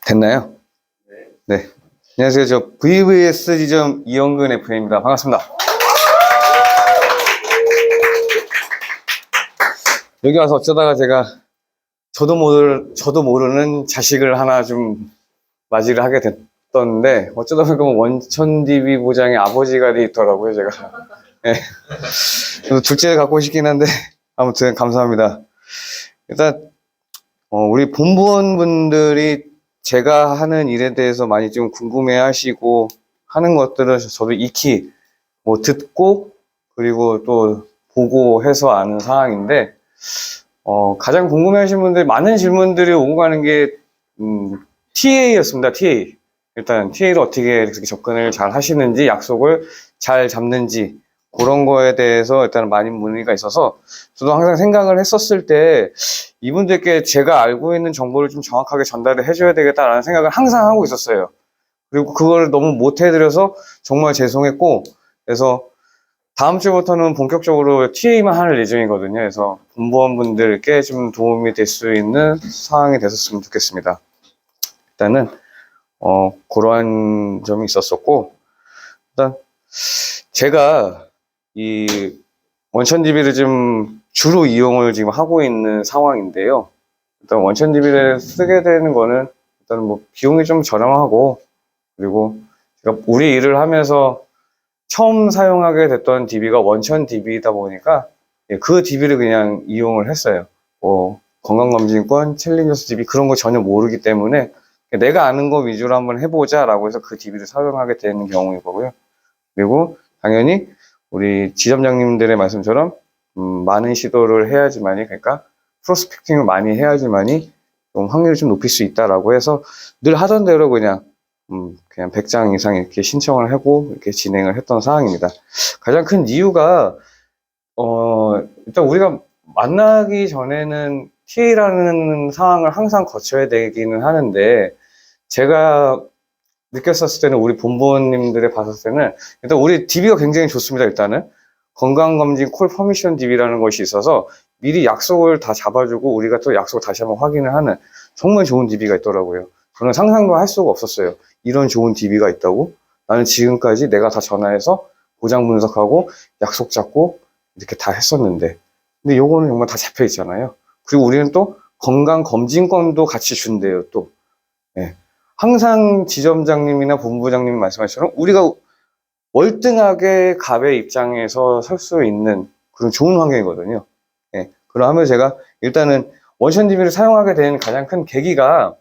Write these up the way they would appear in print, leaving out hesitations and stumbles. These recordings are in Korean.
됐나요? 네. 안녕하세요. 저 VVS 지점 이영근 FM입니다. 반갑습니다. 여기 와서 어쩌다가 제가 저도 모르는 자식을 하나 좀 맞이를 하게 됐던데, 어쩌다 보니까 원천 DB 보장의 아버지가 돼 있더라고요, 제가. 네. 저도 둘째 갖고 싶긴 한데, 아무튼 감사합니다. 일단, 우리 본부원분들이 제가 하는 일에 대해서 많이 좀 궁금해 하시고 하는 것들을 저도 익히 듣고 그리고 또 보고 해서 아는 상황인데, 가장 궁금해 하시는 분들 많은 질문들이 오고 가는 게, TA였습니다, TA. 일단 TA를 어떻게 그렇게 접근을 잘 하시는지, 약속을 잘 잡는지, 그런 거에 대해서 일단 많은 문의가 있어서 저도 항상 생각을 했었을 때 이분들께 제가 알고 있는 정보를 좀 정확하게 전달을 해줘야 되겠다라는 생각을 항상 하고 있었어요. 그리고 그걸 너무 못 해드려서 정말 죄송했고, 그래서 다음 주부터는 본격적으로 TA만 할 예정이거든요. 그래서 본부원분들께 좀 도움이 될 수 있는 상황이 됐었으면 좋겠습니다. 일단은 그러한 점이 있었었고, 일단 제가 이 원천DB를 좀 주로 이용을 지금 하고 있는 상황인데요. 일단 원천DB를 쓰게 되는 거는 일단 뭐 비용이 좀 저렴하고, 그리고 제가 우리 일을 하면서 처음 사용하게 됐던 DB가 원천 DB이다 보니까 그 DB를 그냥 이용을 했어요. 건강검진권, 챌린저스 DB 그런 거 전혀 모르기 때문에 내가 아는 거 위주로 한번 해보자 라고 해서 그 DB를 사용하게 되는 경우이고요. 그리고 당연히 우리 지점장님들의 말씀처럼 많은 시도를 해야지만이, 그러니까 프로스펙팅을 많이 해야지만이 좀 확률을 좀 높일 수 있다라고 해서 늘 하던 대로 그냥 100장 이상 이렇게 신청을 하고 이렇게 진행을 했던 상황입니다. 가장 큰 이유가 일단 우리가 만나기 전에는 TA라는 상황을 항상 거쳐야 되기는 하는데, 제가 느꼈었을 때는 우리 본부원님들의 봤을 때는 일단 우리 DB가 굉장히 좋습니다. 일단은 건강검진 콜 퍼미션 DB라는 것이 있어서 미리 약속을 다 잡아주고 우리가 또 약속을 다시 한번 확인을 하는 정말 좋은 DB가 있더라고요. 저는 상상도 할 수가 없었어요. 이런 좋은 DB가 있다고? 나는 지금까지 내가 다 전화해서 보장 분석하고 약속 잡고 이렇게 다 했었는데, 근데 요거는 정말 다 잡혀 있잖아요. 그리고 우리는 또 건강검진권도 같이 준대요, 또. 예. 항상 지점장님이나 본부장님이 말씀하신 것처럼 우리가 월등하게 갑의 입장에서 설 수 있는 그런 좋은 환경이거든요. 예. 그러면 제가 일단은 원천DB를 사용하게 된 가장 큰 계기가,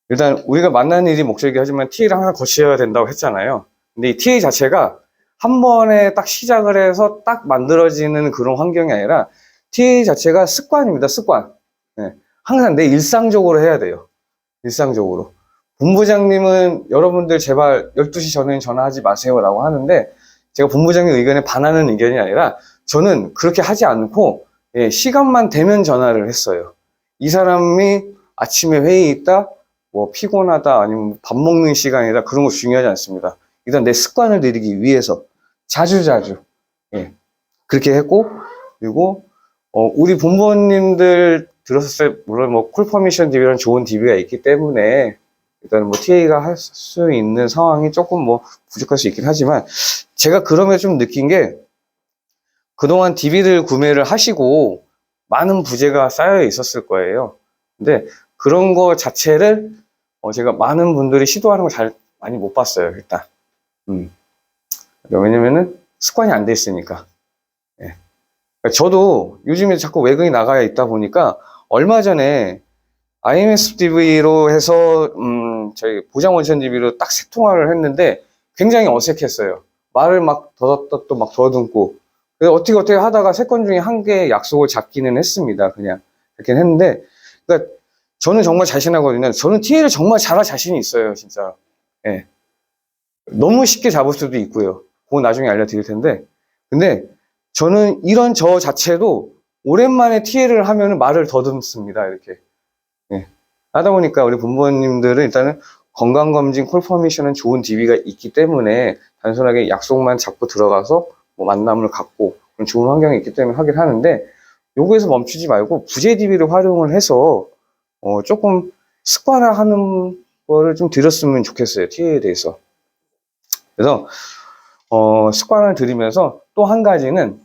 일단 우리가 만나는 일이 목적이긴 하지만 TA를 항상 거쳐야 된다고 했잖아요. 근데 이 TA 자체가 한 번에 딱 시작을 해서 딱 만들어지는 그런 환경이 아니라 TA 자체가 습관입니다, 습관. 예. 항상 내 일상적으로 해야 돼요. 일상적으로. 본부장님은 여러분들 제발 12시 전에는 전화하지 마세요 라고 하는데, 제가 본부장님 의견에 반하는 의견이 아니라 저는 그렇게 하지 않고 시간만 되면 전화를 했어요. 이 사람이 아침에 회의 있다, 피곤하다, 아니면 밥 먹는 시간이다, 그런 거 중요하지 않습니다. 일단 내 습관을 들이기 위해서 자주자주 그렇게 했고, 그리고 우리 본부원님들 들었을 때 물론 콜퍼미션 DB라는 좋은 DB가 있기 때문에 일단 TA가 할 수 있는 상황이 조금 부족할 수 있긴 하지만, 제가 그러면 좀 느낀 게, 그동안 DB를 구매를 하시고 많은 부재가 쌓여 있었을 거예요. 근데 그런 거 자체를 제가 많은 분들이 시도하는 걸 잘 많이 못 봤어요, 일단. 왜냐면은 습관이 안 돼 있으니까. 예. 저도 요즘에 자꾸 외근이 나가 있다 보니까 얼마 전에 IMSDB로 해서 저희 보장 원천 DB로 딱 세 통화를 했는데 굉장히 어색했어요. 말을 막 더듬고 막 더듬고. 그래서 어떻게 하다가 세 건 중에 한 개 약속을 잡기는 했습니다. 그냥 그렇게 했는데, 그러니까 저는 정말 자신하거든요. 저는 TA를 정말 잘할 자신이 있어요, 진짜. 예. 너무 쉽게 잡을 수도 있고요. 그건 나중에 알려드릴 텐데. 근데 저는 이런 저 자체도 오랜만에 TA를 하면 말을 더듬습니다, 이렇게. 예. 하다 보니까 우리 본부원님들은 일단은 건강검진 콜퍼미션은 좋은 DB가 있기 때문에 단순하게 약속만 잡고 들어가서 만남을 갖고 그런 좋은 환경이 있기 때문에 하긴 하는데, 요거에서 멈추지 말고 부재 DB를 활용을 해서 조금 습관화하는 거를 좀 들였으면 좋겠어요. TA에 대해서. 그래서 습관을 들이면서 또 한 가지는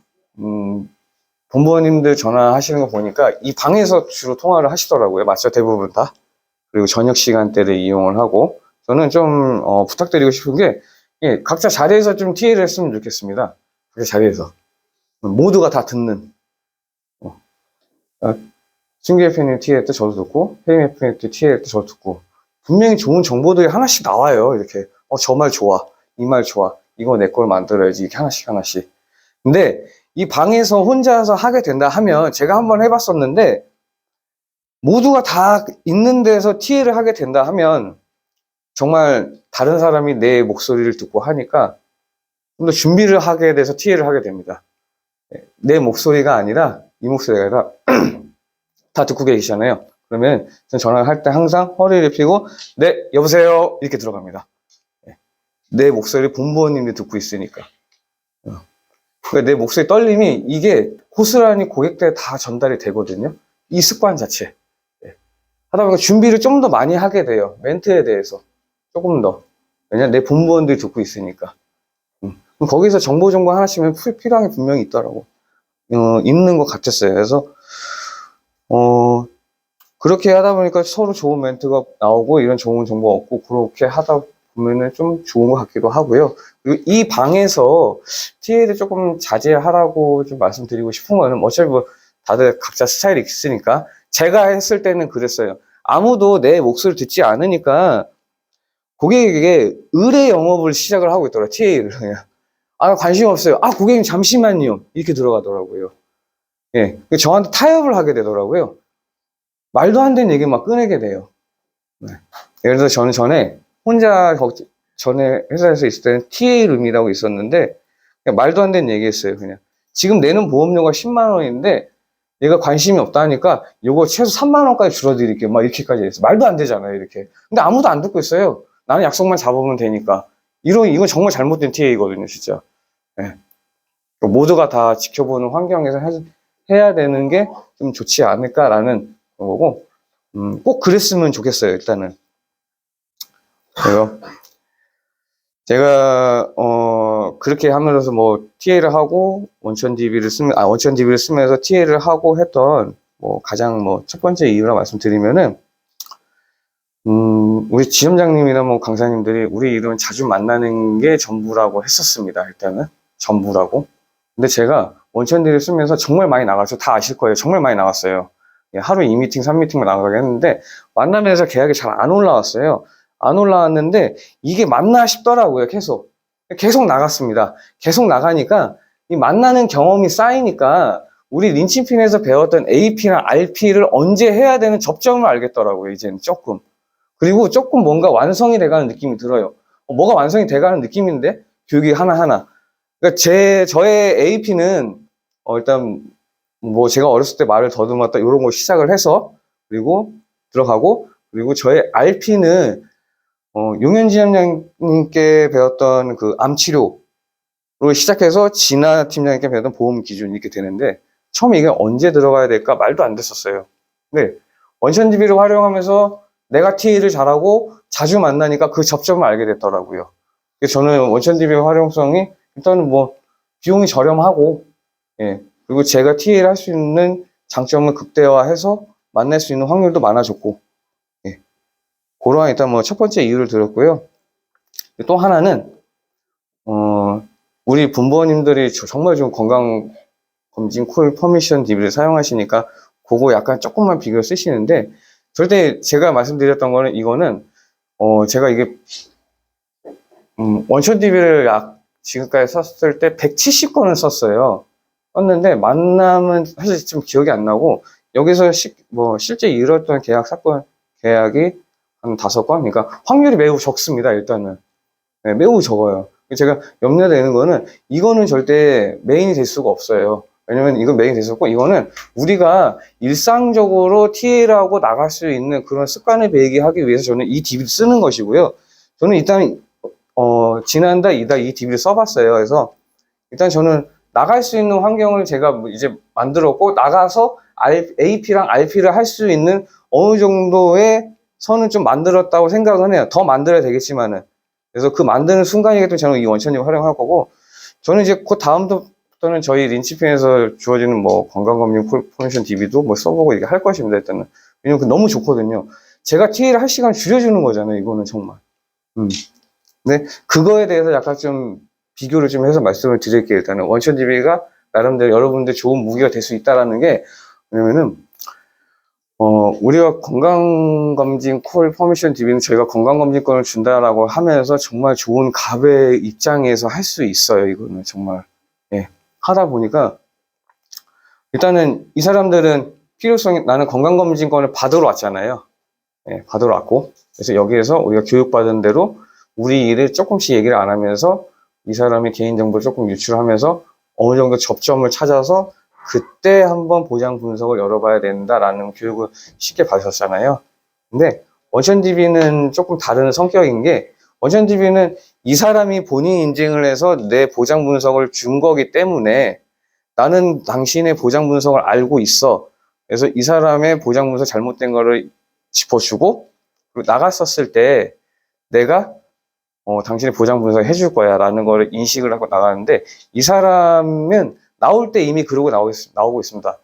본부님들 전화하시는 거 보니까 이 방에서 주로 통화를 하시더라고요. 맞죠? 대부분 다. 그리고 저녁 시간대를 이용을 하고 저는 좀 부탁드리고 싶은 게 예, 각자 자리에서 좀 TA를 했으면 좋겠습니다. 각자 자리에서 모두가 다 듣는 승기 FM님 TA할 때 저도 듣고 혜림 FM님 TA할 때 저도 듣고 분명히 좋은 정보들이 하나씩 나와요. 이렇게 저 말 좋아, 이 말 좋아, 이거 내 걸 만들어야지 이렇게 하나씩 근데 이 방에서 혼자서 하게 된다 하면 제가 한번 해봤었는데 모두가 다 있는 데서 TA를 하게 된다 하면 정말 다른 사람이 내 목소리를 듣고 하니까 좀 더 준비를 하게 돼서 TA를 하게 됩니다. 내 목소리가 아니라 이 목소리가 아니라 다 듣고 계시잖아요. 그러면 전화를 할 때 항상 허리를 펴고 네 여보세요 이렇게 들어갑니다. 내 목소리 본부원님이 듣고 있으니까. 그러니까 내 목소리 떨림이 이게 고스란히 고객들에 다 전달이 되거든요. 이 습관 자체. 하다 보니까 준비를 좀 더 많이 하게 돼요. 멘트에 대해서 조금 더. 왜냐면 내 본부원들이 듣고 있으니까. 거기서 정보 하나씩은 필요한 게 분명히 있더라고. 있는 것 같았어요. 그래서 그렇게 하다 보니까 서로 좋은 멘트가 나오고 이런 좋은 정보 얻고 그렇게 하다 보면은 좀 좋은 것 같기도 하고요. 그리고 이 방에서 TA를 조금 자제하라고 좀 말씀드리고 싶은 거는 어차피 뭐 다들 각자 스타일이 있으니까 제가 했을 때는 그랬어요. 아무도 내 목소리를 듣지 않으니까 고객에게 의뢰 영업을 시작을 하고 있더라고요. TA를 그냥. 관심 없어요. 고객님 잠시만요. 이렇게 들어가더라고요. 예. 저한테 타협을 하게 되더라고요. 말도 안 되는 얘기 막 꺼내게 돼요. 네. 예를 들어서 저는 전에 회사에서 있을 때는 TA룸이라고 있었는데, 그냥 말도 안 되는 얘기 했어요, 그냥. 지금 내는 보험료가 10만 원인데, 얘가 관심이 없다니까, 요거 최소 3만 원까지 줄어드릴게요. 막 이렇게까지 했어요. 말도 안 되잖아요, 이렇게. 근데 아무도 안 듣고 있어요. 나는 약속만 잡으면 되니까. 이건 정말 잘못된 TA거든요, 진짜. 네. 모두가 다 지켜보는 환경에서 해야 되는 게 좀 좋지 않을까라는 거고, 꼭 그랬으면 좋겠어요, 일단은. 그래요. 제가, 그렇게 하면서 뭐, TA를 하고, 원천 DB를 쓰면서 TA를 하고 했던, 가장 첫 번째 이유라 말씀드리면은, 우리 지점장님이나 강사님들이 우리 이름은 자주 만나는 게 전부라고 했었습니다, 일단은. 전부라고. 근데 제가 원천 DB를 쓰면서 정말 많이 나갔어요. 다 아실 거예요. 정말 많이 나갔어요. 하루 2미팅, 3미팅만 나가게 했는데, 만나면서 계약이 잘 안 올라왔어요. 안 올라왔는데 이게 맞나 싶더라고요. 계속 나갔습니다. 계속 나가니까 이 만나는 경험이 쌓이니까 우리 린치핀에서 배웠던 AP나 RP를 언제 해야 되는 접점을 알겠더라고요. 이제는 조금. 그리고 조금 뭔가 완성이 돼가는 느낌이 들어요. 뭐가 완성이 돼가는 느낌인데 교육이 하나하나. 그러니까 저의 AP는 일단 제가 어렸을 때 말을 더듬었다 이런 거 시작을 해서 그리고 들어가고 그리고 저의 RP는 용현지 팀장님께 배웠던 그 암치료로 시작해서 진아 팀장님께 배웠던 보험 기준 이렇게 되는데 처음에 이게 언제 들어가야 될까 말도 안 됐었어요. 근데 원천 DB를 활용하면서 내가 TA를 잘하고 자주 만나니까 그 접점을 알게 됐더라고요. 그래서 저는 원천 DB의 활용성이 일단은 비용이 저렴하고 예, 그리고 제가 TA를 할 수 있는 장점을 극대화해서 만날 수 있는 확률도 많아졌고 그러한 일단 첫 번째 이유를 들었고요. 또 하나는 우리 분부원님들이 정말 좀 건강검진 콜 퍼미션 DB를 사용하시니까 그거 약간 조금만 비교를 쓰시는데 절대 제가 말씀드렸던 거는 이거는 제가 이게 원천 DB를 지금까지 썼을 때 170건을 썼는데 만남은 사실 좀 기억이 안 나고 여기서 실제 이뤘던 계약이 한 5건? 그러니까 확률이 매우 적습니다, 일단은. 네, 매우 적어요. 제가 염려되는 거는 이거는 절대 메인이 될 수가 없어요. 왜냐면 이건 메인이 될 수 없고 이거는 우리가 일상적으로 TA라고 나갈 수 있는 그런 습관을 배이게 하기 위해서 저는 이 DB를 쓰는 것이고요. 저는 일단 지난달 이달 이 DB를 써봤어요. 그래서 일단 저는 나갈 수 있는 환경을 제가 이제 만들었고 나가서 AP랑 RP를 할 수 있는 어느 정도의 선은 좀 만들었다고 생각은 해요. 더 만들어야 되겠지만은. 그래서 그 만드는 순간이기 때문에 저는 이 원천을 활용할 거고, 저는 이제 그 다음부터는 저희 린치핀에서 주어지는 뭐 건강검진 포메이션 DB도 뭐 써보고 이렇게 할 것입니다. 일단은. 왜냐면 그 너무 좋거든요. 제가 TA를 할 시간 줄여주는 거잖아요. 이거는 정말. 근데 그거에 대해서 약간 좀 비교를 좀 해서 말씀을 드릴게요. 일단은 원천 DB가 나름대로 여러분들 좋은 무기가 될 수 있다라는 게, 왜냐면은 우리가 건강검진 콜 퍼미션 DB는 저희가 건강검진권을 준다라고 하면서 정말 좋은 갑의 입장에서 할 수 있어요. 이거는 정말. 예. 하다 보니까, 일단은 이 사람들은 필요성이, 나는 건강검진권을 받으러 왔잖아요. 예, 받으러 왔고. 그래서 여기에서 우리가 교육받은 대로 우리 일을 조금씩 얘기를 안 하면서 이 사람의 개인정보를 조금 유출하면서 어느 정도 접점을 찾아서 그때 한번 보장 분석을 열어봐야 된다라는 교육을 쉽게 받으셨잖아요. 근데 원천DB는 조금 다른 성격인 게, 원천DB는 이 사람이 본인 인증을 해서 내 보장 분석을 준 거기 때문에 나는 당신의 보장 분석을 알고 있어. 그래서 이 사람의 보장 분석 잘못된 거를 짚어주고, 그리고 나갔었을 때 내가 당신의 보장 분석을 해줄 거야 라는 거를 인식을 하고 나가는데, 이 사람은 나올 때 이미 그러고 나오고 있습니다.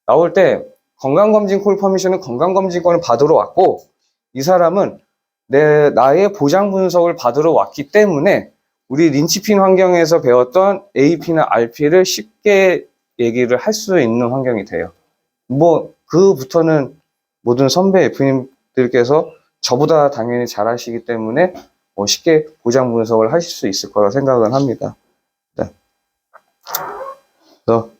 나올 때 건강검진 콜 퍼미션은 건강검진권을 받으러 왔고, 이 사람은 나의 보장 분석을 받으러 왔기 때문에 우리 린치핀 환경에서 배웠던 AP나 RP를 쉽게 얘기를 할 수 있는 환경이 돼요. 뭐 그부터는 모든 선배 F님들께서 저보다 당연히 잘 하시기 때문에 쉽게 보장 분석을 하실 수 있을 거라 생각은 합니다. 네. 그래서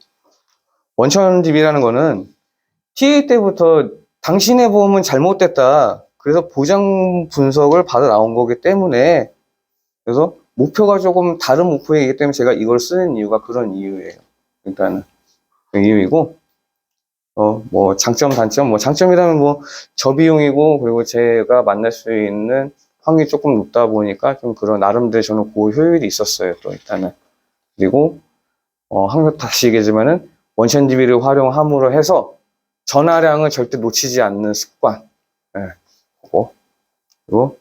원천DB라는 거는 TA 때부터 당신의 보험은 잘못됐다. 그래서 보장 분석을 받아 나온 거기 때문에, 그래서 목표가 조금 다른 목표이기 때문에 제가 이걸 쓰는 이유가 그런 이유예요. 일단은 그 이유이고, 뭐 장점, 단점, 뭐 장점이라면 뭐 저비용이고, 그리고 제가 만날 수 있는 확률이 조금 높다 보니까 좀 그런 나름대로 저는 고효율이 있었어요. 또 일단은. 그리고 항상 다시 얘기하지만은 원천DB를 활용함으로 해서 전화량을 절대 놓치지 않는 습관. 예. 그리고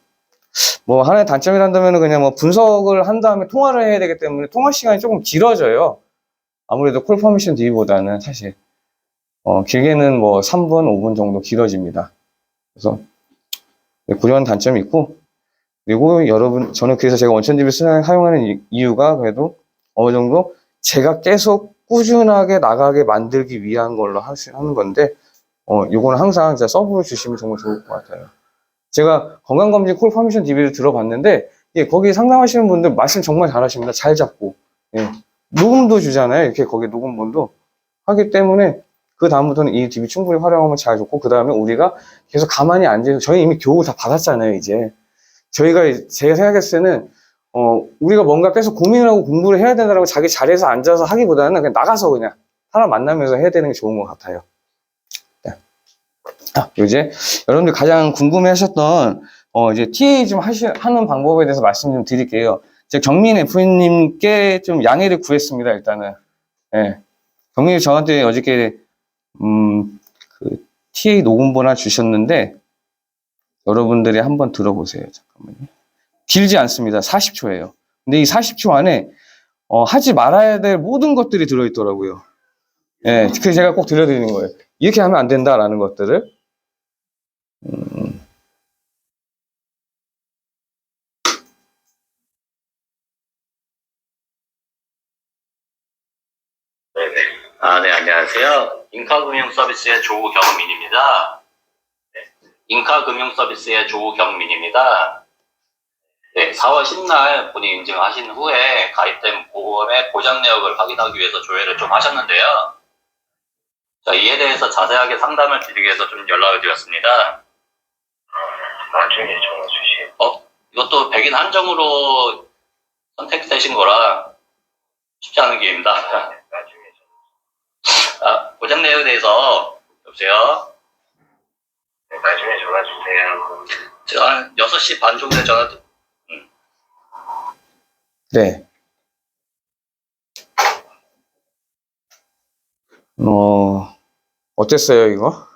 뭐 하나의 단점이란다면 그냥 뭐 분석을 한 다음에 통화를 해야 되기 때문에 통화 시간이 조금 길어져요. 아무래도 콜 퍼미션 DB보다는 사실 길게는 뭐 3분, 5분 정도 길어집니다. 그래서 그런 단점이 있고, 그리고 여러분, 저는 그래서 제가 원천DB 사용하는 이유가 그래도 어느 정도 제가 계속 꾸준하게 나가게 만들기 위한 걸로 하는 건데, 요거는 항상 제가 서브를 주시면 정말 좋을 것 같아요. 제가 건강검진 콜 퍼미션 DB를 들어봤는데, 예, 거기 상담하시는 분들 말씀 정말 잘하십니다. 잘 잡고. 예. 녹음도 주잖아요. 이렇게 거기 녹음본도 하기 때문에, 그 다음부터는 이 DB 충분히 활용하면 잘 좋고, 그 다음에 우리가 계속 가만히 앉아서, 저희 이미 교육을 다 받았잖아요, 이제. 제가 생각했을 때는, 우리가 뭔가 계속 고민을 하고 공부를 해야 된다고 자기 자리에서 앉아서 하기보다는 그냥 나가서 그냥 사람 만나면서 해야 되는 게 좋은 것 같아요. 네. 이제 여러분들 가장 궁금해 하셨던, 이제 TA 좀 하는 방법에 대해서 말씀 좀 드릴게요. 제가 경민 F님께 좀 양해를 구했습니다, 일단은. 예. 경민이 저한테 어저께, 그 TA 녹음본 하나 주셨는데, 여러분들이 한번 들어보세요. 잠깐만요. 길지 않습니다. 40초예요. 근데 이 40초 안에 하지 말아야 될 모든 것들이 들어있더라고요. 예, 그래서 제가 꼭 들려드리는 거예요. 이렇게 하면 안 된다라는 것들을. 네, 안녕하세요. 인카금융서비스의 조경민입니다. 네, 인카금융서비스의 조경민입니다. 네, 4월 10날 본인 인증하신 후에 가입된 보험의 보장 내역을 확인하기 위해서 조회를 좀 하셨는데요. 자, 이에 대해서 자세하게 상담을 드리기 위해서 좀 연락을 드렸습니다. 나중에 전화 주시요. 이것도 백인 한정으로 선택되신 거라 쉽지 않은 기회입니다. 나중에 보장 내역에 대해서, 여보세요? 네, 나중에 전화 주세요. 제가 한 6시 반 정도에 전화, 네. 어땠어요, 이거?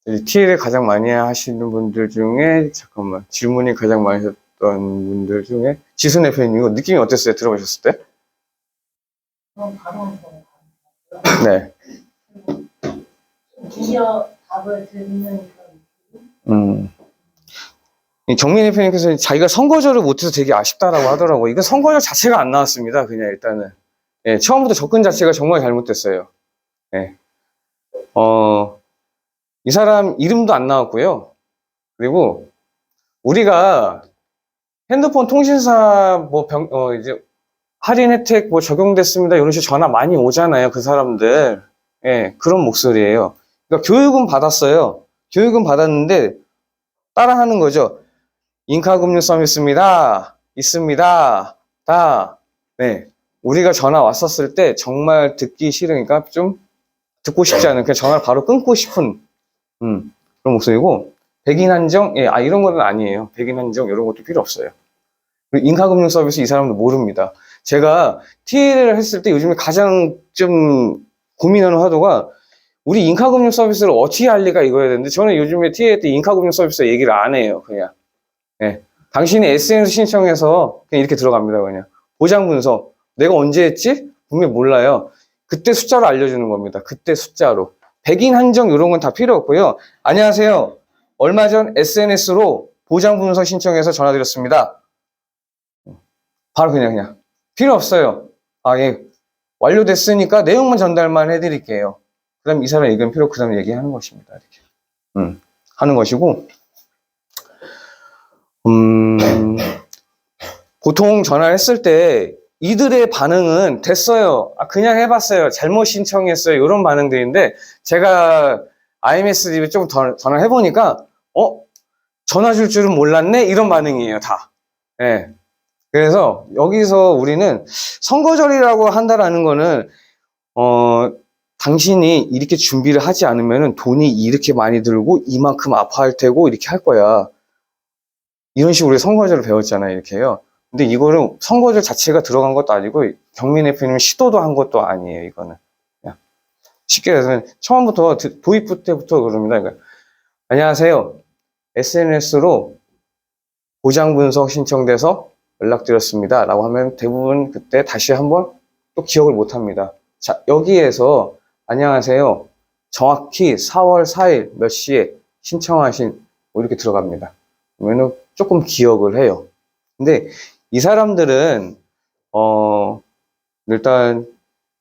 TL을 가장 많이 하시는 분들 중에, 잠깐만, 질문이 가장 많이 하셨던 분들 중에, 지순 대표님, 이거 느낌이 어땠어요? 들어보셨을 때? 그럼 바로 네. 기어 답을 듣는 그런 이 정민 대표님께서 자기가 선거절을 못해서 되게 아쉽다라고 하더라고요. 이거 선거절 자체가 안 나왔습니다. 그냥 일단은. 예, 처음부터 접근 자체가 정말 잘못됐어요. 예. 이 사람 이름도 안 나왔고요. 그리고 우리가 핸드폰 통신사 이제 할인 혜택 적용됐습니다. 이런 식으로 전화 많이 오잖아요. 그 사람들. 예, 그런 목소리예요. 그러니까 교육은 받았어요. 교육은 받았는데 따라하는 거죠. 인카금융 서비스입니다. 있습니다. 다. 네. 우리가 전화 왔었을 때 정말 듣기 싫으니까 좀 듣고 싶지 않은 그냥 전화를 바로 끊고 싶은 그런 목소리고 백인 한정 이런 거는 아니에요. 백인 한정 이런 것도 필요 없어요. 그리고 인카금융 서비스 이 사람도 모릅니다. 제가 TL을 했을 때 요즘에 가장 좀 고민하는 화두가 우리 인카금융 서비스를 어떻게 알리까 이거야 되는데 저는 요즘에 TL 때 인카금융 서비스 얘기를 안 해요. 그냥 당신이 SNS 신청해서 그냥 이렇게 들어갑니다. 그냥 보장 분석 내가 언제 했지? 분명히 몰라요. 그때 숫자로 알려주는 겁니다. 그때 숫자로. 백인 한정 이런 건 다 필요 없고요. 안녕하세요. 얼마 전 SNS로 보장 분석 신청해서 전화드렸습니다. 바로 그냥 필요 없어요. 예. 완료됐으니까 내용만 전달만 해드릴게요. 그 다음 이 사람 얘기는 필요 그 다음에 얘기하는 것입니다. 이렇게. 하는 것이고 보통 전화를 했을 때 이들의 반응은 됐어요. 그냥 해봤어요. 잘못 신청했어요. 이런 반응들인데 제가 IMSDB 좀 전화를 해보니까 전화 줄 줄은 몰랐네? 이런 반응이에요. 다. 예. 그래서 여기서 우리는 선거절이라고 한다라는 거는 당신이 이렇게 준비를 하지 않으면 돈이 이렇게 많이 들고 이만큼 아파할 테고 이렇게 할 거야. 이런 식으로 우리 선거절을 배웠잖아요. 이렇게요. 근데 이거는 선거절 자체가 들어간 것도 아니고 경민 대표님 시도도 한 것도 아니에요. 이거는 그냥 쉽게 해서 처음부터 도입부 때부터 그럽니다. 그러니까, 안녕하세요. SNS로 보장 분석 신청돼서 연락드렸습니다. 라고 하면 대부분 그때 다시 한번 또 기억을 못 합니다. 자, 여기에서 안녕하세요. 정확히 4월 4일 몇 시에 신청하신 이렇게 들어갑니다. 그러면 조금 기억을 해요. 근데 이 사람들은 일단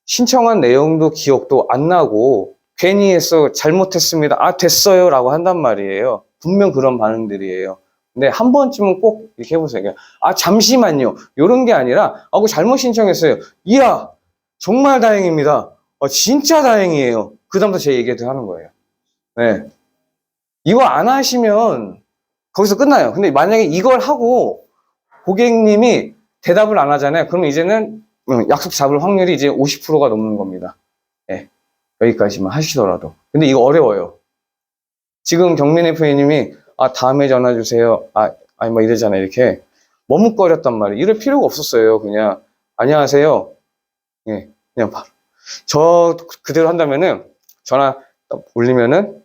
신청한 내용도 기억도 안 나고 괜히 해서 잘못했습니다. 됐어요 라고 한단 말이에요. 분명 그런 반응들이에요. 근데 한 번쯤은 꼭 이렇게 해보세요. 잠시만요. 이런 게 아니라 그거 잘못 신청했어요. 이야 정말 다행입니다. 진짜 다행이에요. 그 다음부터 제 얘기를 하는 거예요. 네. 이거 안 하시면 거기서 끝나요. 근데 만약에 이걸 하고 고객님이 대답을 안 하잖아요. 그러면 이제는 약속 잡을 확률이 이제 50%가 넘는 겁니다. 네. 여기까지만 하시더라도. 근데 이거 어려워요. 지금 경민 FA님이 다음에 전화 주세요. 뭐 이러잖아요. 이렇게 머뭇거렸단 말이에요. 이럴 필요가 없었어요. 그냥 안녕하세요. 예, 그냥 바로 저 그대로 한다면은 전화 올리면은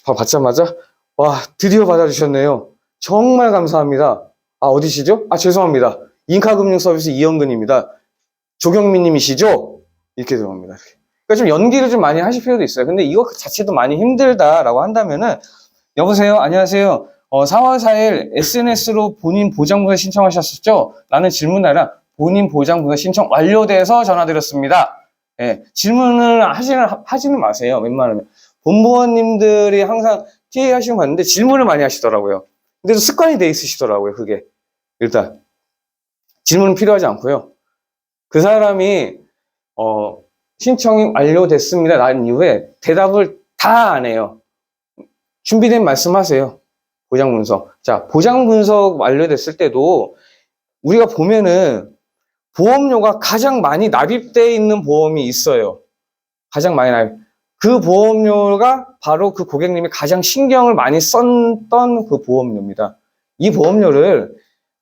바로 받자마자 와 드디어 받아주셨네요. 정말 감사합니다. 어디시죠? 죄송합니다. 인카금융 서비스 이영근입니다. 조경민님이시죠? 이렇게 들어갑니다. 그러니까 좀 연기를 좀 많이 하실 필요도 있어요. 근데 이거 자체도 많이 힘들다라고 한다면은 여보세요? 안녕하세요. 4월 4일 SNS로 본인 보장분석 신청하셨었죠? 라는 질문 아니라 본인 보장분석 신청 완료돼서 전화드렸습니다. 예, 질문을 하지는 마세요. 웬만하면. 본부원님들이 항상 TA 하시는 거 봤는데 질문을 많이 하시더라고요. 근데 습관이 돼 있으시더라고요. 그게. 일단 질문은 필요하지 않고요. 그 사람이 신청이 완료됐습니다. 라는 이후에 대답을 다 안 해요. 준비된 말씀하세요. 보장 분석. 자, 보장 분석 완료됐을 때도 우리가 보면은 보험료가 가장 많이 납입되어 있는 보험이 있어요. 가장 많이 납입. 그 보험료가 바로 그 고객님이 가장 신경을 많이 썼던 그 보험료입니다. 이 보험료를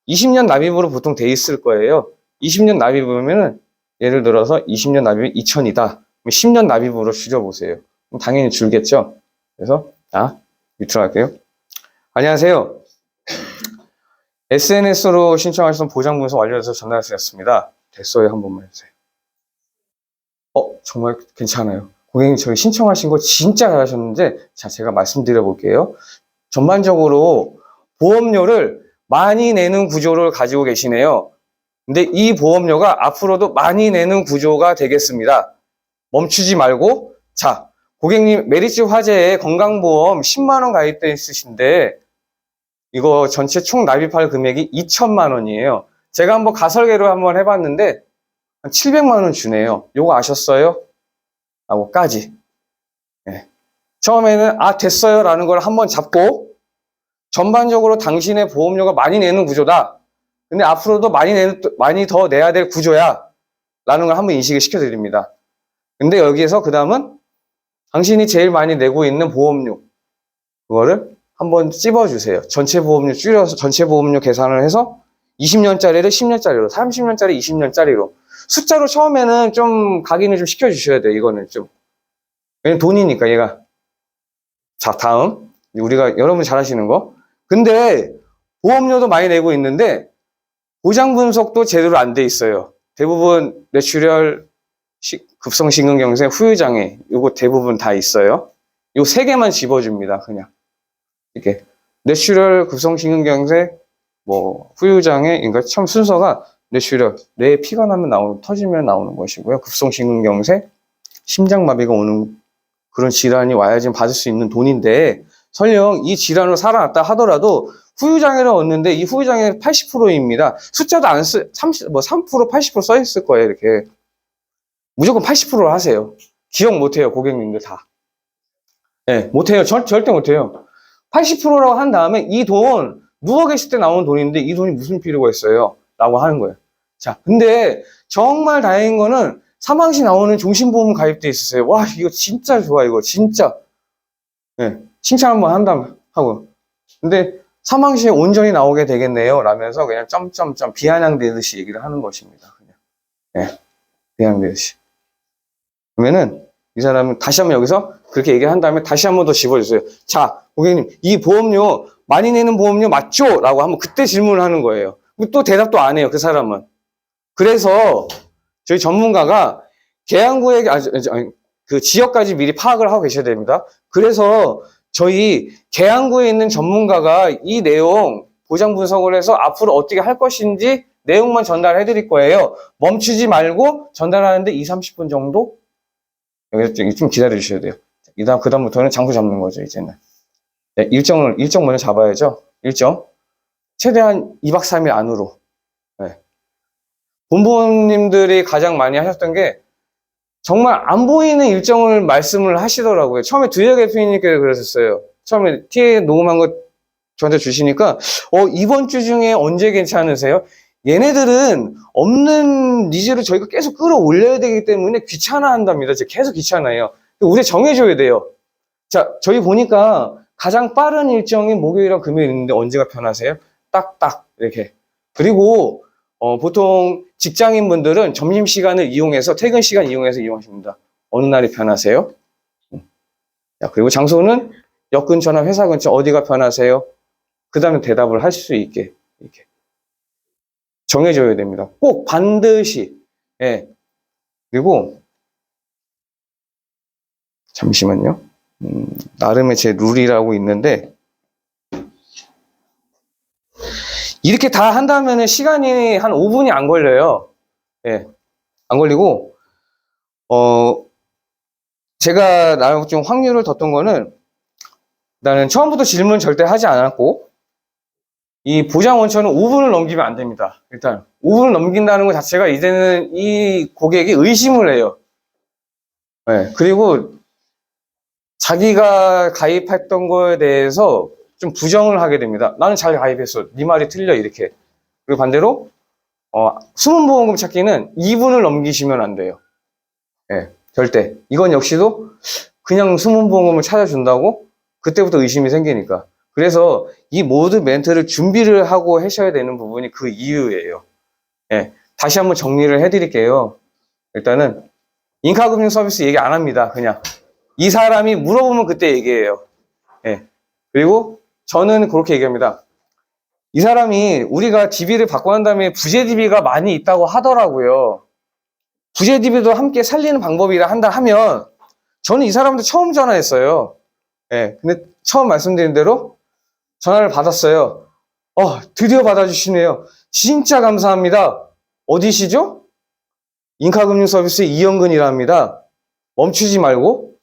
20년 납입으로 보통 돼 있을 거예요. 20년 납입이면은 예를 들어서 20년 납입이 2,000이다. 10년 납입으로 줄여보세요. 당연히 줄겠죠. 그래서, 유튜브 할게요. 안녕하세요. SNS로 신청하신 보장문서 완료해서 전달드렸습니다. 됐어요. 한 번만 해주세요. 정말 괜찮아요. 고객님, 저희 신청하신 거 진짜 잘하셨는데, 자, 제가 말씀드려 볼게요. 전반적으로 보험료를 많이 내는 구조를 가지고 계시네요. 근데 이 보험료가 앞으로도 많이 내는 구조가 되겠습니다. 멈추지 말고, 자, 고객님, 메리츠 화재에 건강보험 10만원 가입돼 있으신데, 이거 전체 총 납입할 금액이 2천만 원이에요. 제가 한번 가설계로 한번 해봤는데, 한 700만 원 주네요. 요거 아셨어요? 라고까지. 네. 처음에는, 됐어요. 라는 걸 한번 잡고, 전반적으로 당신의 보험료가 많이 내는 구조다. 근데 앞으로도 많이 더 내야 될 구조야. 라는 걸 한번 인식을 시켜드립니다. 근데 여기에서 그 다음은 당신이 제일 많이 내고 있는 보험료. 그거를 한번 찝어주세요. 전체 보험료 줄여서 전체 보험료 계산을 해서 20년짜리를 10년짜리로, 30년짜리 20년짜리로. 숫자로 처음에는 좀 각인을 좀 시켜주셔야 돼요. 이거는 좀. 왜냐면 돈이니까 얘가. 자, 다음. 우리가 여러분 잘 아시는 거. 근데 보험료도 많이 내고 있는데 보장 분석도 제대로 안 돼 있어요. 대부분 뇌출혈, 급성심근경색, 후유장애 요거 대부분 다 있어요. 요 세 개만 집어줍니다. 그냥 이렇게 뇌출혈, 급성심근경색, 후유장애. 그러니까 처음 순서가 뇌출혈, 뇌에 피가 나면 터지면 나오는 것이고요. 급성심근경색, 심장마비가 오는 그런 질환이 와야지 받을 수 있는 돈인데, 설령 이 질환으로 살아났다 하더라도 후유장애를 얻는데 이 후유장애 80%입니다. 숫자도 3%, 80% 써있을 거예요. 이렇게. 무조건 80%로 하세요. 기억 못해요. 고객님들 다. 네, 못해요. 절대 못해요. 80%라고 한 다음에 이 돈, 누워 계실 때 나오는 돈인데 이 돈이 무슨 필요가 있어요? 라고 하는 거예요. 자, 근데 정말 다행인 거는 사망시 나오는 종신보험 가입돼 있으세요. 와, 이거 진짜 좋아, 이거 진짜. 네, 칭찬 한번 한다면 하고. 근데 사망시에 온전히 나오게 되겠네요. 라면서 그냥 점점점 비아냥대듯이 얘기를 하는 것입니다. 그냥. 네, 비아냥대듯이. 그러면은 이 사람은 다시 한번 여기서 그렇게 얘기를 한 다음에 다시 한번 더 집어주세요. 자, 고객님, 이 보험료, 많이 내는 보험료 맞죠? 라고 하면 그때 질문을 하는 거예요. 또 대답도 안 해요, 그 사람은. 그래서 저희 전문가가 계양구에, 그 지역까지 미리 파악을 하고 계셔야 됩니다. 그래서 저희 계양구에 있는 전문가가 이 내용 보장 분석을 해서 앞으로 어떻게 할 것인지 내용만 전달해 드릴 거예요. 멈추지 말고 전달하는데 20-30분 정도? 여기서 좀 기다려 주셔야 돼요. 그다음부터는 장소 잡는 거죠, 이제는. 네, 일정 먼저 잡아야죠. 일정. 최대한 2박 3일 안으로. 네. 본부님들이 가장 많이 하셨던 게 정말 안 보이는 일정을 말씀을 하시더라고요. 처음에 두혁 대표님께서 그러셨어요. 처음에 TA 녹음한 거 저한테 주시니까 이번 주 중에 언제 괜찮으세요? 얘네들은 없는 니즈를 저희가 계속 끌어올려야 되기 때문에 귀찮아한답니다. 계속 귀찮아해요. 우리 정해줘야 돼요. 자, 저희 보니까 가장 빠른 일정이 목요일이랑 금요일 있는데 언제가 편하세요? 딱딱 이렇게. 그리고 보통 직장인분들은 점심시간을 이용해서 퇴근 시간 이용해서 이용하십니다. 어느 날이 편하세요? 자, 그리고 장소는 역 근처나 회사 근처 어디가 편하세요? 그 다음에 대답을 할 수 있게 이렇게 정해줘야 됩니다. 꼭 반드시. 예. 그리고 잠시만요. 나름의 제 룰이라고 있는데 이렇게 다 한다면 시간이 한 5분이 안 걸려요. 예. 안 걸리고 제가 나름 좀 확률을 뒀던 거는 나는 처음부터 질문 절대 하지 않았고 이 보장 원천은 5분을 넘기면 안 됩니다. 일단 5분을 넘긴다는 것 자체가 이제는 이 고객이 의심을 해요. 네, 그리고 자기가 가입했던 거에 대해서 좀 부정을 하게 됩니다. 나는 잘 가입했어. 네 말이 틀려 이렇게. 그리고 반대로 숨은 보험금 찾기는 2분을 넘기시면 안 돼요. 네, 절대. 이건 역시도 그냥 숨은 보험금을 찾아준다고 그때부터 의심이 생기니까. 그래서 이 모든 멘트를 준비를 하고 하셔야 되는 부분이 그 이유예요. 예, 다시 한번 정리를 해드릴게요. 일단은 인카금융 서비스 얘기 안 합니다. 그냥 이 사람이 물어보면 그때 얘기해요. 예. 그리고 저는 그렇게 얘기합니다. 이 사람이 우리가 DB를 받고 난 다음에 부재 DB가 많이 있다고 하더라고요. 부재 DB도 함께 살리는 방법이라 한다 하면 저는 이 사람한테 처음 전화했어요. 예. 근데 처음 말씀드린 대로 전화를 받았어요. 드디어 받아주시네요. 진짜 감사합니다. 어디시죠? 인카금융서비스 이영근이라 합니다. 멈추지 말고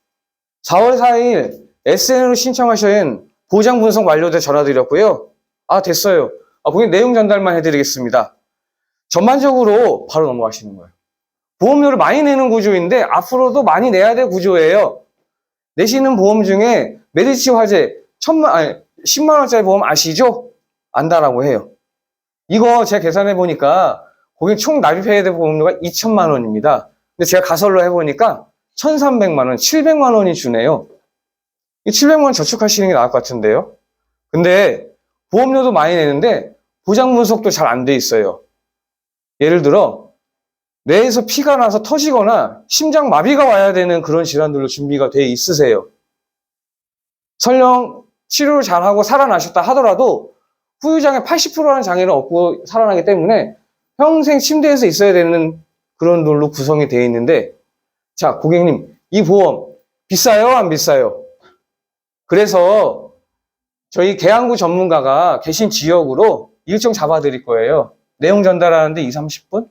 4월 4일 SN으로 신청하신 보장 분석 완료돼 전화드렸고요. 됐어요. 고객님 내용 전달만 해드리겠습니다. 전반적으로 바로 넘어가시는 거예요. 보험료를 많이 내는 구조인데 앞으로도 많이 내야 될 구조예요. 내시는 보험 중에 메디치 화재 10만 원짜리 보험 아시죠? 안다라고 해요. 이거 제가 계산해 보니까 고객님 총 납입해야 될 보험료가 2천만 원입니다. 근데 제가 가설로 해보니까 1,300만 원, 700만 원이 주네요. 이 700만 원 저축하시는 게 나을 것 같은데요. 근데 보험료도 많이 내는데 보장 분석도 잘 안 돼 있어요. 예를 들어 뇌에서 피가 나서 터지거나 심장 마비가 와야 되는 그런 질환들로 준비가 돼 있으세요. 설령 치료를 잘하고 살아나셨다 하더라도 후유장애 80%라는 장애를 얻고 살아나기 때문에 평생 침대에서 있어야 되는 그런 돌로 구성이 되어 있는데, 자, 고객님, 이 보험 비싸요? 안 비싸요? 그래서 저희 계양구 전문가가 계신 지역으로 일정 잡아드릴 거예요. 내용 전달하는데 2, 30분?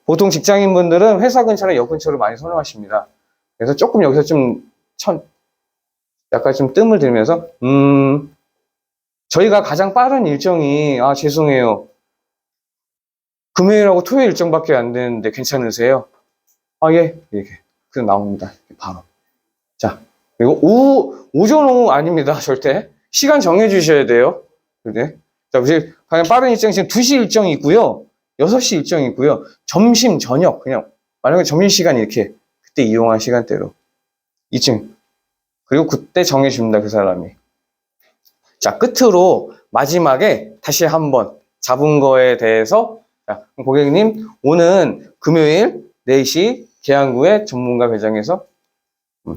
보통 직장인분들은 회사 근처나 역 근처를 많이 선호하십니다. 그래서 조금 여기서 약간 좀 뜸을 들면서, 저희가 가장 빠른 일정이, 죄송해요. 금요일하고 토요일 일정밖에 안 되는데 괜찮으세요? 예. 이렇게. 그래서 나옵니다. 바로. 자, 그리고 오전, 오후 아닙니다. 절대. 시간 정해주셔야 돼요. 그래. 자, 우리 가장 빠른 일정 지금 2시 일정이 있고요. 6시 일정이 있고요. 점심, 저녁, 그냥, 만약에 점심시간 이렇게, 그때 이용한 시간대로. 이쯤. 그리고 그때 정해줍니다. 그 사람이. 자, 끝으로 마지막에 다시 한번 잡은 거에 대해서, 자, 고객님, 오는 금요일 4시 계양구의 전문가 회장에서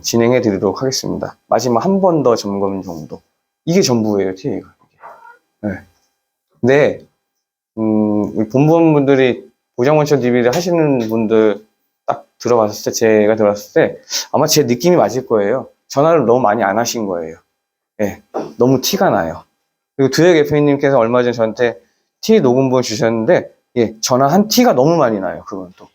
진행해 드리도록 하겠습니다. 마지막 한 번 더 점검 정도. 이게 전부예요, TA가. 네. 근데, 우리 본부원분들이 보장원천 DB를 하시는 분들 딱 들어봤을 때, 제가 들어봤을 때, 아마 제 느낌이 맞을 거예요. 전화를 너무 많이 안 하신 거예요. 예. 너무 티가 나요. 그리고 두혁 FA님께서 얼마 전에 저한테 티 녹음본 주셨는데, 전화 한 티가 너무 많이 나요, 그건 또.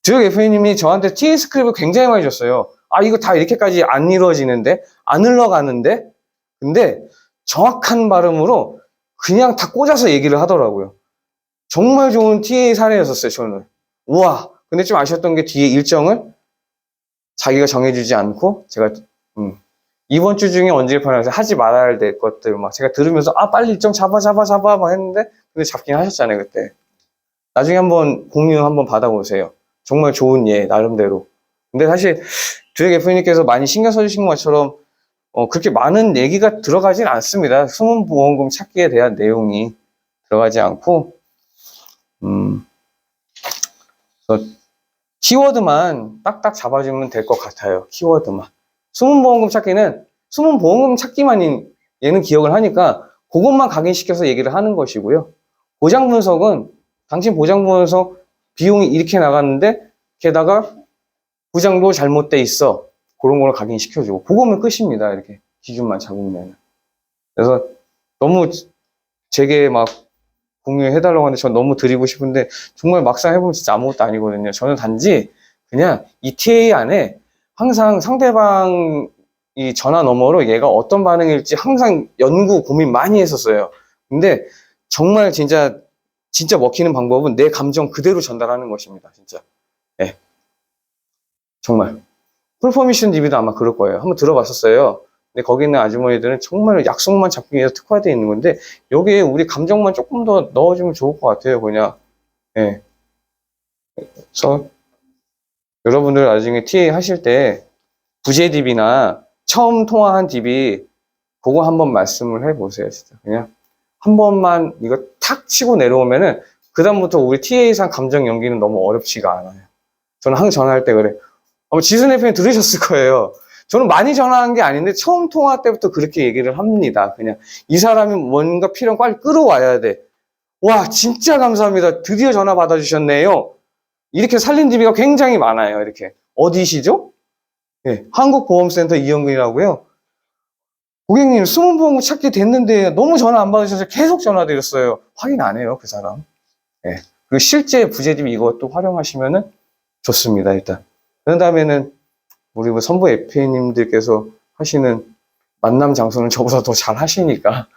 두혁 FA님이 저한테 티 스크립을 굉장히 많이 줬어요. 이거 다 이렇게까지 안 이루어지는데? 안 흘러가는데? 근데 정확한 발음으로 그냥 다 꽂아서 얘기를 하더라고요. 정말 좋은 TA 사례였었어요, 저는. 우와! 근데 좀 아쉬웠던 게 뒤에 일정을 자기가 정해주지 않고, 제가, 이번 주 중에 언제 일판에서 하지 말아야 될 것들, 제가 들으면서, 빨리 일정 잡아, 막 했는데, 근데 잡긴 하셨잖아요, 그때. 나중에 한번 공유 한번 받아보세요. 정말 좋은 나름대로. 근데 사실, 두혁 FA님께서 많이 신경 써주신 것처럼, 그렇게 많은 얘기가 들어가진 않습니다. 숨은 보험금 찾기에 대한 내용이 들어가지 않고, 그래서 키워드만 딱딱 잡아주면 될 것 같아요. 키워드만. 숨은 보험금 찾기는, 숨은 보험금 찾기만 얘는 기억을 하니까, 그것만 각인시켜서 얘기를 하는 것이고요. 보장 분석은, 당신 보장 분석 비용이 이렇게 나갔는데, 게다가, 보장도 잘못돼 있어. 그런 걸 각인시켜주고. 그거면 끝입니다. 이렇게 기준만 잡으면. 그래서 너무 제게 막 공유해달라고 하는데 전 너무 드리고 싶은데 정말 막상 해보면 진짜 아무것도 아니거든요. 저는 단지 그냥 이 TA 안에 항상 상대방 이 전화 너머로 얘가 어떤 반응일지 항상 연구, 고민 많이 했었어요. 근데 정말 진짜 먹히는 방법은 내 감정 그대로 전달하는 것입니다. 진짜. 네. 정말. 풀포미션 DB도 아마 그럴 거예요. 한번 들어봤었어요. 근데 거기 있는 아주머니들은 정말 약속만 잡기 위해서 특화되어 있는 건데, 여기에 우리 감정만 조금 더 넣어주면 좋을 것 같아요, 그냥. 예. 그래서, 여러분들 나중에 TA 하실 때, 부재 DB나 처음 통화한 DB, 그거 한번 말씀을 해보세요, 진짜. 그냥. 한 번만 이거 탁 치고 내려오면은, 그다음부터 우리 TA상 감정 연기는 너무 어렵지가 않아요. 저는 항상 전화할 때 그래. 아마 지순 FA님 들으셨을 거예요. 저는 많이 전화한 게 아닌데 처음 통화 때부터 그렇게 얘기를 합니다. 그냥 이 사람이 뭔가 필요한 거 빨리 끌어와야 돼. 와, 진짜 감사합니다. 드디어 전화 받아주셨네요. 이렇게 살린 DB가 굉장히 많아요. 이렇게. 어디시죠? 네, 한국보험센터 이영근이라고요. 고객님, 수문보험 찾기 됐는데 너무 전화 안 받으셔서 계속 전화 드렸어요. 확인 안 해요, 그 사람. 네. 그리고 실제 부재 DB 이것도 활용하시면은 좋습니다, 일단. 그 다음에는 우리 뭐 선부 FA님들께서 하시는 만남 장소는 저보다 더 잘 하시니까,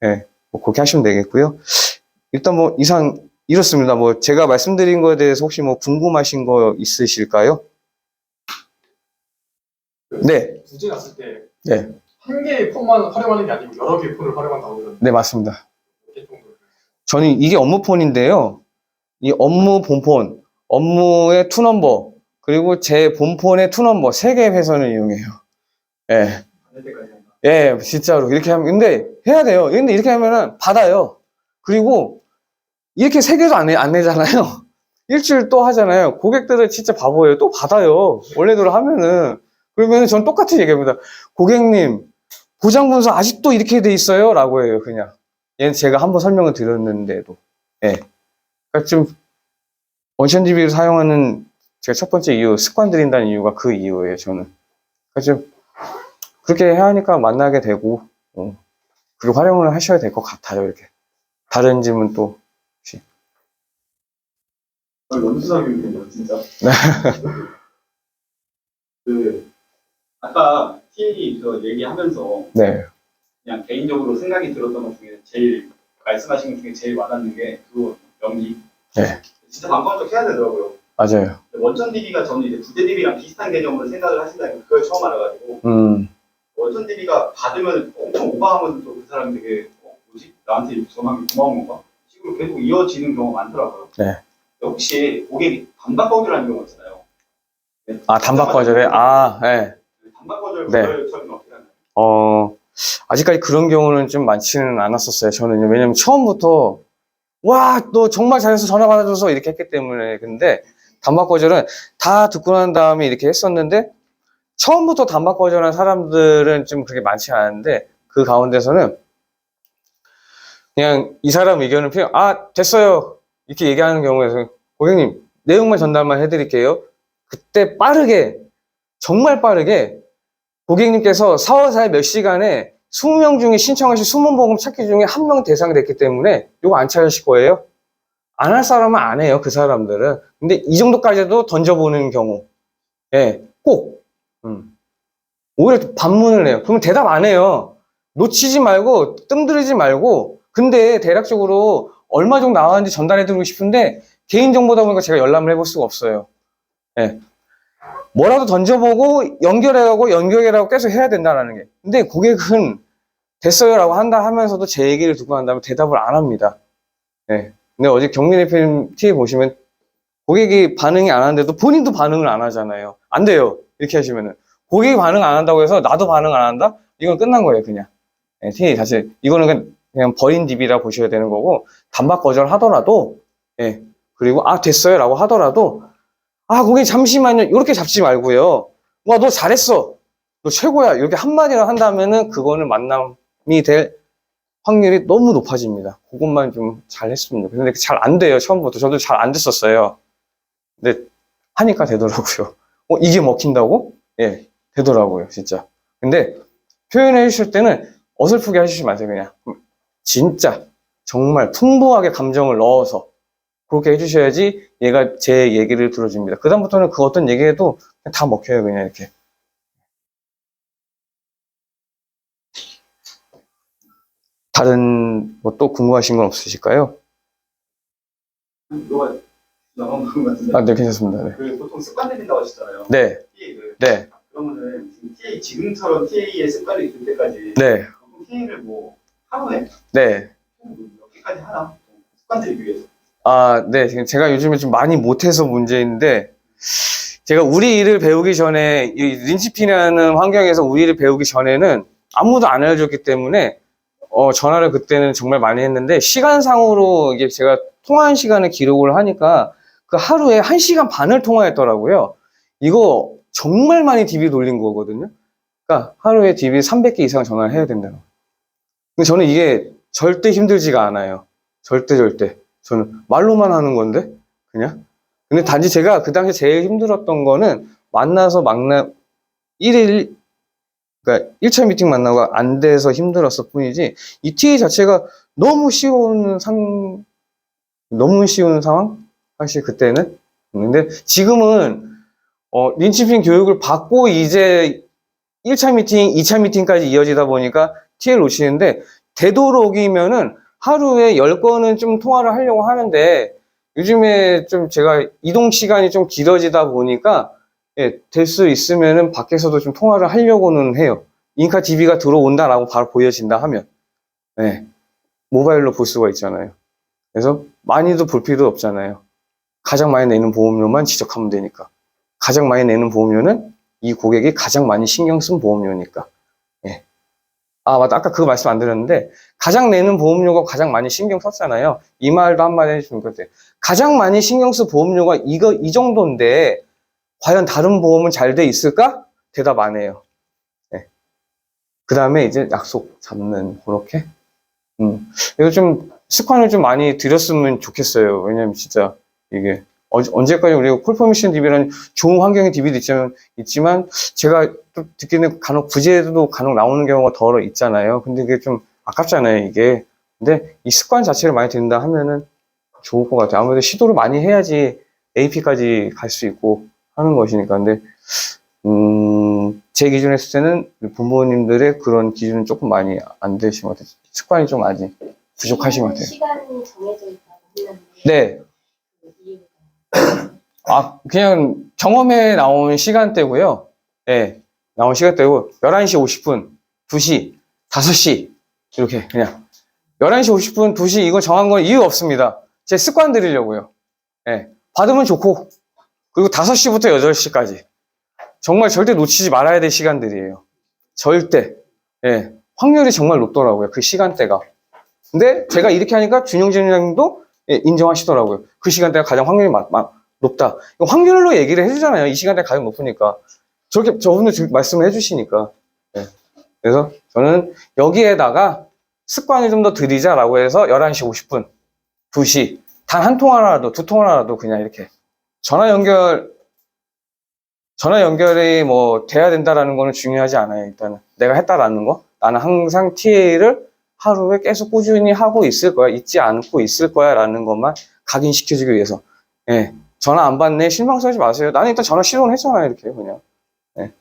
예, 뭐 그렇게 하시면 되겠고요. 일단 뭐 이상 이렇습니다. 뭐 제가 말씀드린 거에 대해서 혹시 뭐 궁금하신 거 있으실까요? 네, 부재 났을 때 네, 한 개의 폰만 활용하는 게 아니고 여러 개의 폰을 활용한다고 그러는데 네, 맞습니다. 몇 개 정도? 저는 이게 업무폰인데요. 이 업무 본폰, 업무의 투넘버, 그리고 제 본폰의 투넘버, 3개의 회선을 이용해요. 예. 할 때까지 한다. 예, 진짜로. 이렇게 하면, 근데 해야 돼요. 근데 이렇게 하면은 받아요. 그리고 이렇게 3개도 안 내잖아요. 일주일 또 하잖아요. 고객들은 진짜 바보예요. 또 받아요. 원래대로 하면은. 그러면은 전 똑같이 얘기합니다. 고객님, 보장분석 아직도 이렇게 돼 있어요? 라고 해요, 그냥. 얘는 제가 한번 설명을 드렸는데도. 예. 그러니까 좀, 원천DB를 사용하는 제가 첫 번째 이유, 습관 들인다는 이유가 그 이유예요, 저는. 그러니까 좀, 그렇게 해야 하니까 만나게 되고, 그리고 활용을 하셔야 될 것 같아요, 이렇게. 다른 질문 또, 혹시. 연수사 교육이네요, 진짜. 아까 TA에서 얘기하면서 네. 그냥 개인적으로 생각이 들었던 것 중에 제일, 말씀하신 것 중에 제일 와닿는 게 그거 연기. 네. 진짜 방법적 해야 되더라고요. 맞아요. 원천 DB가 저는 이제 부재 DB랑 비슷한 개념으로 생각을 하신다니까 그걸 처음 알아가지고 원천 DB가 받으면 엄청 오버하면 또 그 사람이 되게 뭐지? 나한테 전화하기 고마운 건가? 식으로 계속 이어지는 경우가 많더라고요. 네. 혹시 고객이 반박 거절하는 경우가 있잖아요. 아, 단박 거절에? 아, 네. 반박 거절 네. 처리는 어떻게 하나요? 아직까지 그런 경우는 좀 많지는 않았었어요, 저는요. 왜냐면 처음부터, 와, 너 정말 잘해서 전화 받아줘서 이렇게 했기 때문에. 근데 단박 거절은 다 듣고 난 다음에 이렇게 했었는데, 처음부터 단박 거절한 사람들은 좀 그렇게 많지 않은데, 그 가운데서는 그냥 이 사람 의견을 됐어요. 이렇게 얘기하는 경우에서, 고객님, 내용만 전달만 해드릴게요. 그때 빠르게, 정말 빠르게, 고객님께서 4월 4일 몇 시간에 20명 중에 신청하신 수문보험 찾기 중에 1명 대상이 됐기 때문에 이거 안 찾으실 거예요? 안 할 사람은 안 해요, 그 사람들은. 근데 이 정도까지도 던져보는 경우. 예, 꼭. 오히려 반문을 해요. 그러면 대답 안 해요. 놓치지 말고, 뜸들이지 말고, 근데 대략적으로 얼마 정도 나왔는지 전달해드리고 싶은데, 개인정보다 보니까 제가 열람을 해볼 수가 없어요. 예. 뭐라도 던져보고 연결해라고 계속 해야 된다는 게. 근데 고객은 됐어요라고 한다 하면서도 제 얘기를 듣고 난 다음에 대답을 안 합니다. 네. 근데 어제 경민 대표님 티에 보시면 고객이 반응이 안 하는데도 본인도 반응을 안 하잖아요. 안 돼요. 이렇게 하시면은. 고객이 반응 안 한다고 해서 나도 반응 안 한다? 이건 끝난 거예요, 그냥. 네, 티 사실 이거는 그냥 버린 DB라 보셔야 되는 거고, 단박 거절 하더라도, 예. 그리고 됐어요라고 하더라도 고객님 잠시만요. 이렇게 잡지 말고요. 와, 너 잘했어. 너 최고야. 이렇게 한마디로 한다면은 그거는 만남이 될 확률이 너무 높아집니다. 그것만 좀 잘했으면 좋겠어요. 근데 잘 안 돼요. 처음부터. 저도 잘 안 됐었어요. 근데 하니까 되더라고요. 이게 먹힌다고? 예, 되더라고요. 진짜. 근데 표현해 주실 때는 어설프게 해주시면 안 돼요. 그냥. 진짜 정말 풍부하게 감정을 넣어서 그렇게 해주셔야지 얘가 제 얘기를 들어줍니다. 그다음부터는 그 어떤 얘기해도 그냥 다 먹혀요, 그냥 이렇게. 다른 뭐 또 궁금하신 건 없으실까요? 너가 나온 것 같은데. 네, 괜찮습니다. 네. 그 보통 습관 들인다고 하셨잖아요. 네, TA를. 네, 그러면은 지금처럼 TA의 습관이 있을 때까지 네, 보통 TA를 뭐 하루에 네. 몇 개까지 하나? 습관 들이기 위해서. 네. 지금 제가 요즘에 좀 많이 못해서 문제인데, 제가 우리 일을 배우기 전에, 이 린치피라는 환경에서 우리 일을 배우기 전에는 아무도 안 알려줬기 때문에, 전화를 그때는 정말 많이 했는데, 시간상으로 이게 제가 통화한 시간을 기록을 하니까, 그 하루에 1시간 반을 통화했더라고요. 이거 정말 많이 DB 돌린 거거든요. 그러니까 하루에 DB 300개 이상 전화를 해야 된다는 거예요. 근데 저는 이게 절대 힘들지가 않아요. 절대. 저는 말로만 하는 건데, 그냥. 근데 단지 제가 그 당시에 제일 힘들었던 거는 만나서 1일, 그러니까 1차 미팅 만나고 안 돼서 힘들었을 뿐이지, 이 TA 자체가 너무 쉬운 상황? 사실 그때는. 근데 지금은, 린치핑 교육을 받고 이제 1차 미팅, 2차 미팅까지 이어지다 보니까 TA를 놓치는데, 되도록이면은 하루에 10건은 좀 통화를 하려고 하는데, 요즘에 좀 제가 이동 시간이 좀 길어지다 보니까, 예, 될 수 있으면은 밖에서도 좀 통화를 하려고는 해요. 인카 DB가 들어온다라고 바로 보여진다 하면. 예, 모바일로 볼 수가 있잖아요. 그래서 많이도 볼 필요 없잖아요. 가장 많이 내는 보험료만 지적하면 되니까. 가장 많이 내는 보험료는 이 고객이 가장 많이 신경 쓴 보험료니까. 예. 아, 맞다. 아까 그거 말씀 안 드렸는데, 가장 내는 보험료가 가장 많이 신경 썼잖아요. 이 말도 한마디 해주시면 것 같아요. 가장 많이 신경 쓴 보험료가 이 정도인데, 과연 다른 보험은 잘 돼 있을까? 대답 안 해요. 네. 그 다음에 이제 약속 잡는, 그렇게. 그래서 좀 습관을 좀 많이 들였으면 좋겠어요. 왜냐면 진짜 이게, 언제까지 우리가 콜포메이션 DB라는 좋은 환경의 DB도 있지만, 제가 또 듣기는 간혹 부재도 간혹 나오는 경우가 덜어 있잖아요. 근데 이게 좀 아깝잖아요, 이게. 근데 이 습관 자체를 많이 든다 하면은 좋을 것 같아요. 아무래도 시도를 많이 해야지 AP까지 갈 수 있고 하는 것이니까. 근데, 제 기준에 했을 때는 부모님들의 그런 기준은 조금 많이 안 되신 것 같아요. 습관이 좀 아직 부족하신 것 같아요. 시간이 정해져 있다고 했는데. 네. 그 이유가. 아, 그냥 경험에 나온 시간대고요. 예, 나온 시간대고, 11시 50분, 2시, 5시, 이렇게 그냥. 11시 50분, 2시, 이거 정한 건 이유 없습니다. 제 습관 들이려고요. 예, 받으면 좋고, 그리고 5시부터 8시까지. 정말 절대 놓치지 말아야 될 시간들이에요. 절대. 예, 확률이 정말 높더라고요. 그 시간대가. 근데 제가 이렇게 하니까 준영진님도 예, 인정하시더라고요. 그 시간대가 가장 확률이 높다. 확률로 얘기를 해주잖아요. 이 시간대 가장 높으니까. 저렇게 저분들 말씀을 해주시니까. 네. 그래서 저는 여기에다가 습관을 좀 더 들이자라고 해서 11시 50분, 2시, 단 한 통화라도, 두 통화라도 그냥 이렇게. 전화 연결이 뭐 돼야 된다라는 거는 중요하지 않아요. 일단은. 내가 했다라는 거. 나는 항상 TA를 하루에 계속 꾸준히 하고 있을 거야. 잊지 않고 있을 거야. 라는 것만 각인시켜주기 위해서. 예. 전화 안 받네. 실망하지 마세요. 나는 일단 전화 시도는 했잖아요. 이렇게 그냥. 예.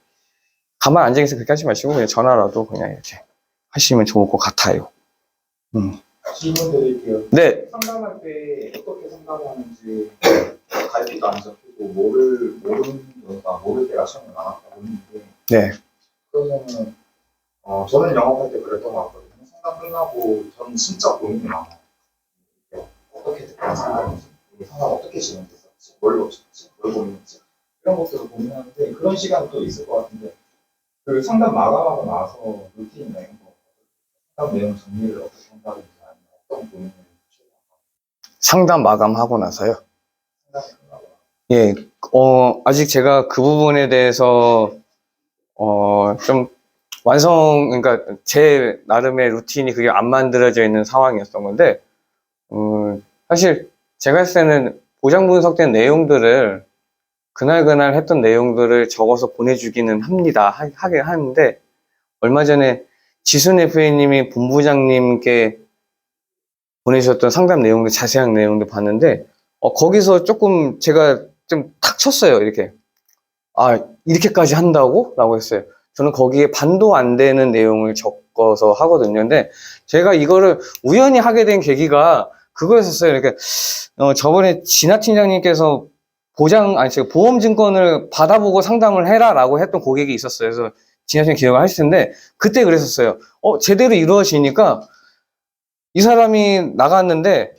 가만 앉아있어 그렇게 하지 마시고 그냥 전화라도 그냥 이렇게 하시면 좋을 것 같아요. 질문 드릴게요. 네. 상담할 때 어떻게 상담하는지 갈피도 안 잡히고 모를 때가 처음에 많았다고 했는데 네. 그러면은 저는 영업할 때 그랬던 것 같거든요. 상담 끝나고 저는 진짜 고민이 많아요. 어떻게 됐던 상담인지, 우리 상담 어떻게 진행됐었지, 뭘 놓쳤지, 뭘 고민했지 이런 것들을 고민하는데 그런 시간이 또 있을 것 같은데 그 상담 마감하고 나서 루틴이나 이런 거 상담 내용 정리를 어떻게 한다든지 아니면 어떤 고민을 상담 마감하고 나서요. 상담이 끝나고 예. 아직 제가 그 부분에 대해서 좀 그러니까 제 나름의 루틴이 그게 안 만들어져 있는 상황이었던 건데, 사실 제가 했을 때는 보장 분석된 내용들을 그날 했던 내용들을 적어서 보내주기는 합니다. 하긴 하는데, 얼마 전에 지순 FA님이 본부장님께 보내주셨던 상담 내용들, 자세한 내용들 봤는데, 거기서 조금 제가 좀 탁 쳤어요. 이렇게. 아, 이렇게까지 한다고? 라고 했어요. 저는 거기에 반도 안 되는 내용을 적어서 하거든요. 근데 제가 이거를 우연히 하게 된 계기가 그거였었어요. 이렇게, 저번에 진아 팀장님께서 제가 보험증권을 받아보고 상담을 해라라고 했던 고객이 있었어요. 그래서 진아 팀장 기억을 하실 텐데, 그때 그랬었어요. 제대로 이루어지니까 이 사람이 나갔는데,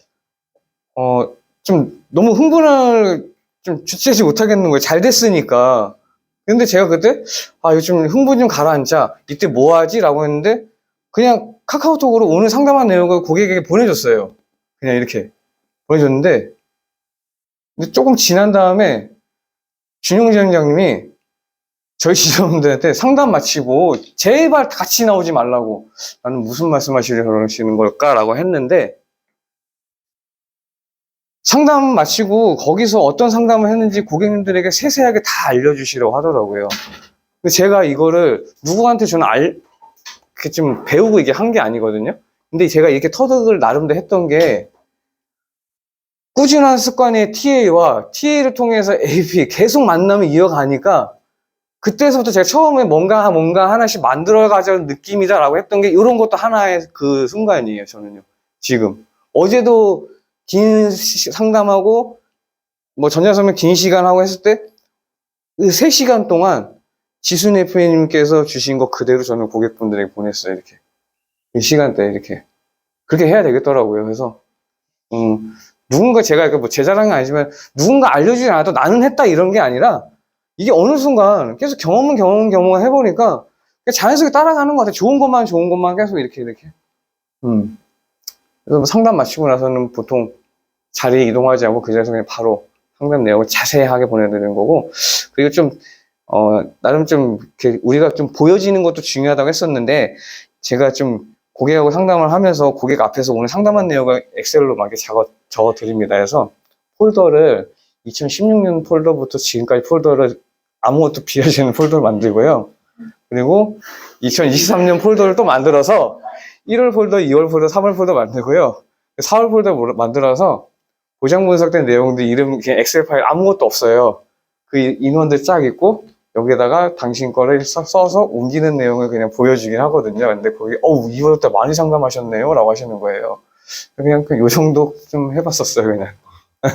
좀 너무 흥분을 좀 주체하지 못하겠는 거예요. 잘 됐으니까. 근데 제가 그때, 요즘 흥분 좀 가라앉자. 이때 뭐 하지? 라고 했는데, 그냥 카카오톡으로 오늘 상담한 내용을 고객에게 보내줬어요. 그냥 이렇게 보내줬는데, 근데 조금 지난 다음에 준용 지원장님이 저희 지점들한테 상담 마치고 제발 같이 나오지 말라고 나는 무슨 말씀하시는 걸까라고 했는데 상담 마치고 거기서 어떤 상담을 했는지 고객님들에게 세세하게 다 알려주시라고 하더라고요. 근데 제가 이거를 누구한테 저는 이렇게 좀 배우고 이게 한 게 아니거든요. 근데 제가 이렇게 터득을 나름대로 했던 게 꾸준한 습관의 TA와 TA를 통해서 AP 계속 만남을 이어가니까 그때서부터 제가 처음에 뭔가 하나씩 만들어가자는 느낌이다라고 했던 게 이런 것도 하나의 그 순간이에요, 저는요. 지금. 어제도 긴 상담하고 뭐 전자서면 긴 시간 하고 했을 때 그 3시간 동안 지순 FA님께서 주신 거 그대로 저는 고객분들에게 보냈어요, 이렇게. 이 시간대에 이렇게. 그렇게 해야 되겠더라고요. 그래서, 누군가 제가 뭐 제 자랑은 아니지만 누군가 알려주지 않아도 나는 했다 이런 게 아니라 이게 어느 순간 계속 경험을 해보니까 자연스럽게 따라가는 것 같아요. 좋은 것만 계속 이렇게. 그래서 뭐 상담 마치고 나서는 보통 자리에 이동하지 않고 그 자리에서 그냥 바로 상담 내용을 자세하게 보내드리는 거고, 그리고 좀, 나름 좀, 이렇게 우리가 좀 보여지는 것도 중요하다고 했었는데, 제가 좀 고객하고 상담을 하면서 고객 앞에서 오늘 상담한 내용을 엑셀로 막 이렇게 적어 드립니다. 해서 폴더를 2016년 폴더부터 지금까지 폴더를 아무것도 비워지는 폴더를 만들고요. 그리고 2023년 폴더를 또 만들어서 1월 폴더, 2월 폴더, 3월 폴더 만들고요. 4월 폴더 만들어서 보장 분석된 내용들 이름 그냥 엑셀 파일 아무것도 없어요. 그 인원들 쫙 있고 여기다가 당신 거를 써서 옮기는 내용을 그냥 보여주긴 하거든요. 근데 거기 이번에 많이 상담하셨네요 라고 하시는 거예요. 그냥 요 정도 좀 해봤었어요, 그냥. 그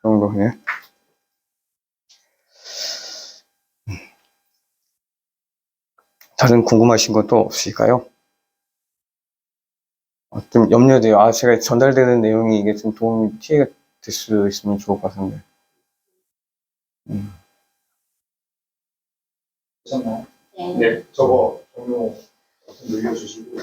정도 그냥. 다른 궁금하신 것도 없으실까요? 좀 염려돼요. 제가 전달되는 내용이 이게 좀 도움이, TA가 될 수 있으면 좋을 것 같은데. 괜찮나요? 네. 네. 저거 종료 늘려주시고